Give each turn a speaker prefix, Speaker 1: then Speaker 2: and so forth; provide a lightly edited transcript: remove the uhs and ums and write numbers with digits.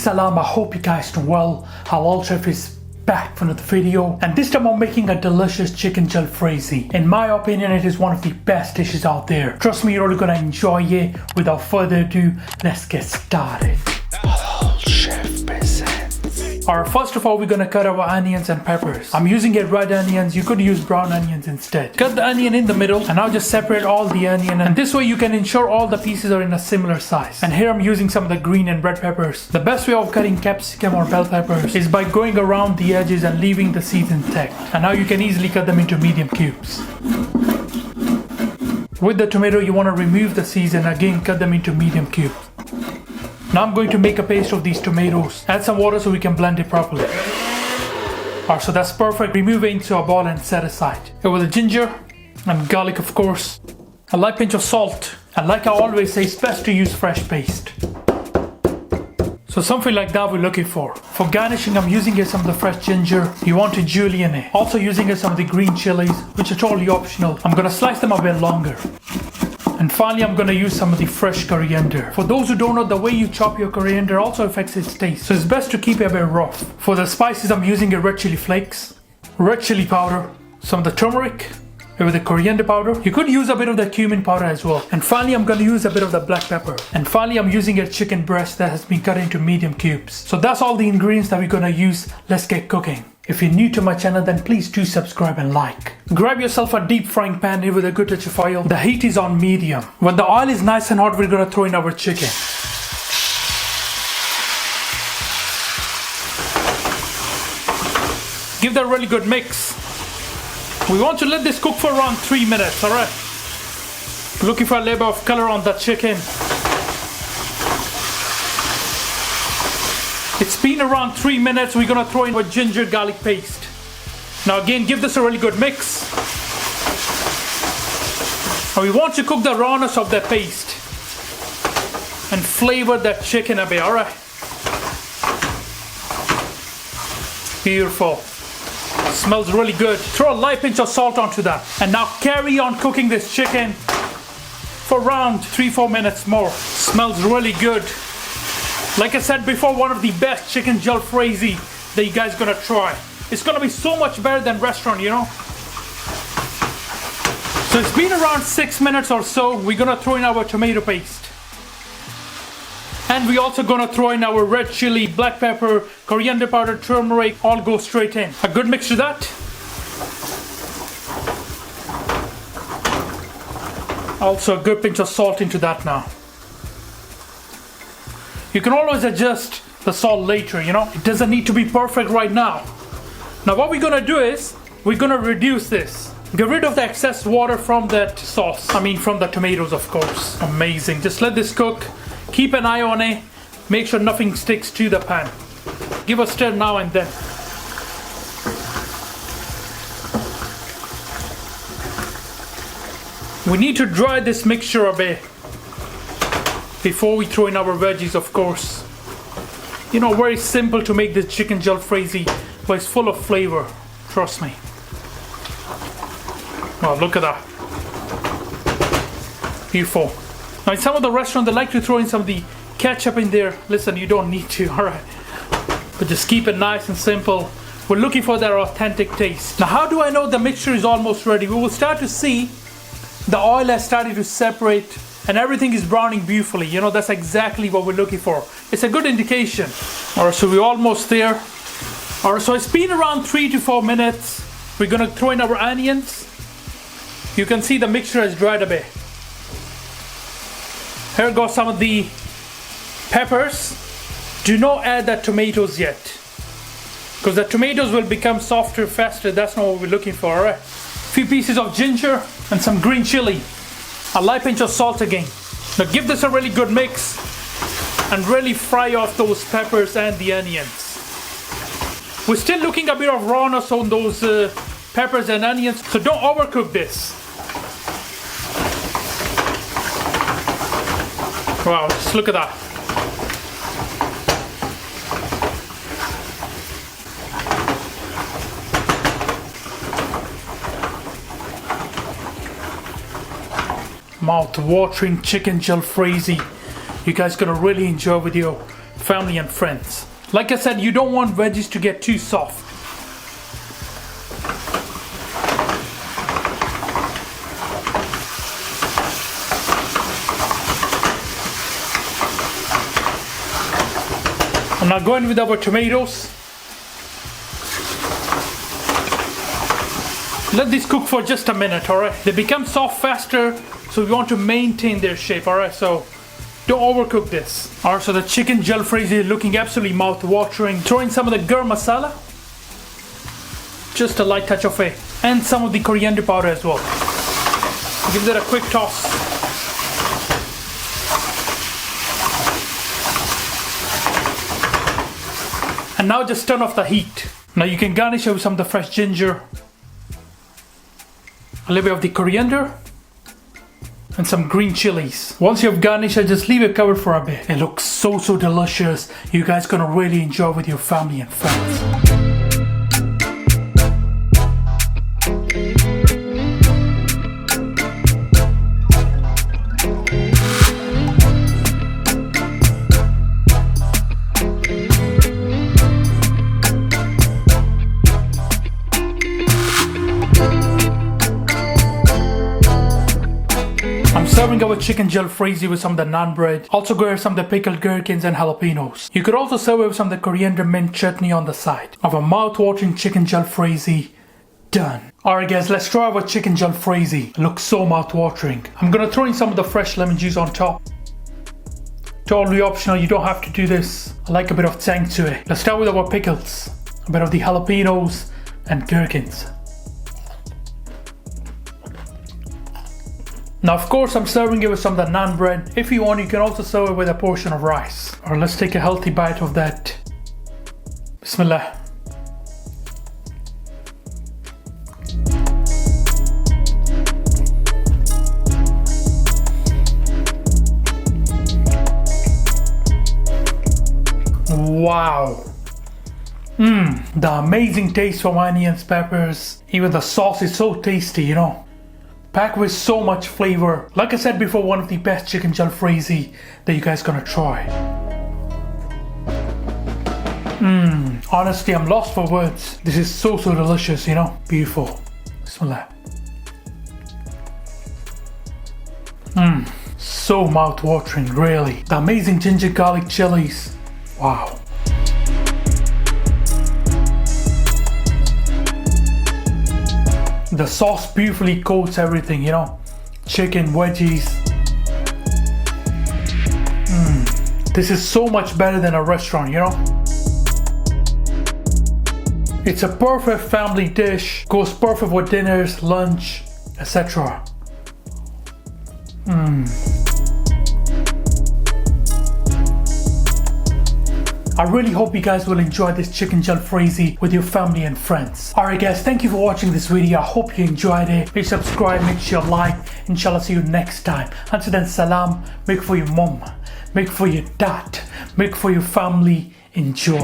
Speaker 1: Peace salam, I hope you guys doing well. Halal Chef is back for another video, and this time I'm making a delicious chicken jalfrezi. In my opinion, it is one of the best dishes out there. Trust me, you're really gonna enjoy it. Without further ado, let's get started. Halal Chef presents. Alright, first of all, we're gonna cut our onions and peppers. I'm using red onions. You could use brown onions instead. Cut the onion in the middle, and now just separate all the onion, and this way you can ensure all the pieces are in a similar size. And here I'm using some of the green and red peppers. The best way of cutting capsicum or bell peppers is by going around the edges and leaving the seeds intact. And now you can easily cut them into medium cubes. With the tomato, you want to remove the seeds and again cut them into medium cubes. Now I'm going to make a paste of these tomatoes. Add some water so we can blend it properly. Alright, so that's perfect. Remove it into a bowl and set aside. Here with the ginger and garlic, of course. A light pinch of salt. And like I always say, it's best to use fresh paste. So something like that we're looking for. For garnishing, I'm using here some of the fresh ginger. You want to julienne it. Also using here some of the green chilies, which are totally optional. I'm gonna slice them a bit longer. And finally, I'm gonna use some of the fresh coriander. For those who don't know, the way you chop your coriander also affects its taste. So it's best to keep it a bit rough. For the spices, I'm using a red chili flakes, red chili powder, some of the turmeric, with the coriander powder. You could use a bit of the cumin powder as well. And finally, I'm gonna use a bit of the black pepper. And finally, I'm using a chicken breast that has been cut into medium cubes. So that's all the ingredients that we're gonna use. Let's get cooking. If you're new to my channel, then please do subscribe and like. Grab yourself a deep frying pan with a good touch of oil. The heat is on medium. When the oil is nice and hot, we're gonna throw in our chicken. Give that a really good mix. We want to let this cook for around 3 minutes, alright? Looking for a little bit of color on the chicken. It's been around 3 minutes. We're gonna throw in our ginger garlic paste. Now again, give this a really good mix. And we want to cook the rawness of the paste and flavor that chicken a bit, alright? Beautiful. Smells really good. Throw a light pinch of salt onto that. And now carry on cooking this chicken for around 3-4 minutes more. Smells really good. Like I said before, one of the best chicken jalfrezi that you guys gonna try. It's gonna be so much better than restaurant, you know. So it's been around 6 minutes or so. We're gonna throw in our tomato paste. And we also gonna throw in our red chili, black pepper, coriander powder, turmeric, all go straight in. A good mix to that. Also a good pinch of salt into that now. You can always adjust the salt later, you know. It doesn't need to be perfect right now. Now what we're gonna do is, we're gonna reduce this. Get rid of the excess water from that sauce. I mean from the tomatoes, of course. Amazing. Just let this cook. Keep an eye on it. Make sure nothing sticks to the pan. Give a stir now and then. We need to dry this mixture a bit before we throw in our veggies, of course. You know, very simple to make this chicken jalfrezi, but it's full of flavor. Trust me. Wow, look at that. Beautiful. Now in some of the restaurants, they like to throw in some of the ketchup in there. Listen, you don't need to, alright. But just keep it nice and simple. We're looking for that authentic taste. Now how do I know the mixture is almost ready? We will start to see the oil has started to separate and everything is browning beautifully. You know, that's exactly what we're looking for. It's a good indication. Alright, so we're almost there. Alright, so it's been around 3 to 4 minutes. We're gonna throw in our onions. You can see the mixture has dried a bit. Here goes some of the peppers. Do not add the tomatoes yet, because the tomatoes will become softer faster. That's not what we're looking for, alright? A few pieces of ginger and some green chili. A light pinch of salt again. Now give this a really good mix and really fry off those peppers and the onions. We're still looking a bit of rawness on those peppers and onions, so don't overcook this. Wow, just look at that. Mouth-watering chicken jalfrezi. You guys gonna really enjoy with your family and friends. Like I said, you don't want veggies to get too soft. I'm now going with our tomatoes. Let this cook for just a minute, alright? They become soft faster, so we want to maintain their shape, alright? So don't overcook this. Alright, so the chicken jalfrezi is looking absolutely mouth-watering. Throw in some of the garam masala. Just a light touch of it. And some of the coriander powder as well. Give that a quick toss. And now just turn off the heat. Now you can garnish it with some of the fresh ginger, a little bit of the coriander, and some green chilies. Once you have garnished it, just leave it covered for a bit. It looks so delicious. You guys gonna really enjoy with your family and friends. I'm serving our chicken jalfrezi with some of the naan bread. Also go with some of the pickled gherkins and jalapenos. You could also serve it with some of the coriander mint chutney on the side. Our mouth-watering chicken jalfrezi done. Alright guys, let's try our chicken jalfrezi. It looks so mouth-watering. I'm gonna throw in some of the fresh lemon juice on top. Totally optional, you don't have to do this. I like a bit of tang to it. Let's start with our pickles. A bit of the jalapenos and gherkins. Now of course I'm serving it with some of the naan bread. If you want, you can also serve it with a portion of rice. Or let's take a healthy bite of that. Bismillah. Wow. The amazing taste from onions, peppers. Even the sauce is so tasty, you know. Packed with so much flavor. Like I said before, one of the best chicken jalfrezi that you guys gonna try. Honestly, I'm lost for words. This is so delicious, you know. Beautiful. Bismillah. So mouth-watering, really. The amazing ginger garlic chilies. Wow. The sauce beautifully coats everything, you know. Chicken, veggies. This is so much better than a restaurant, you know. It's a perfect family dish. Goes perfect with dinners, lunch, etc. I really hope you guys will enjoy this chicken jalfrezi with your family and friends. Alright guys, thank you for watching this video. I hope you enjoyed it. Please subscribe, make sure you like. Inshallah, see you next time. Until then, salam. Make for your mom, make for your dad, make for your family. Enjoy.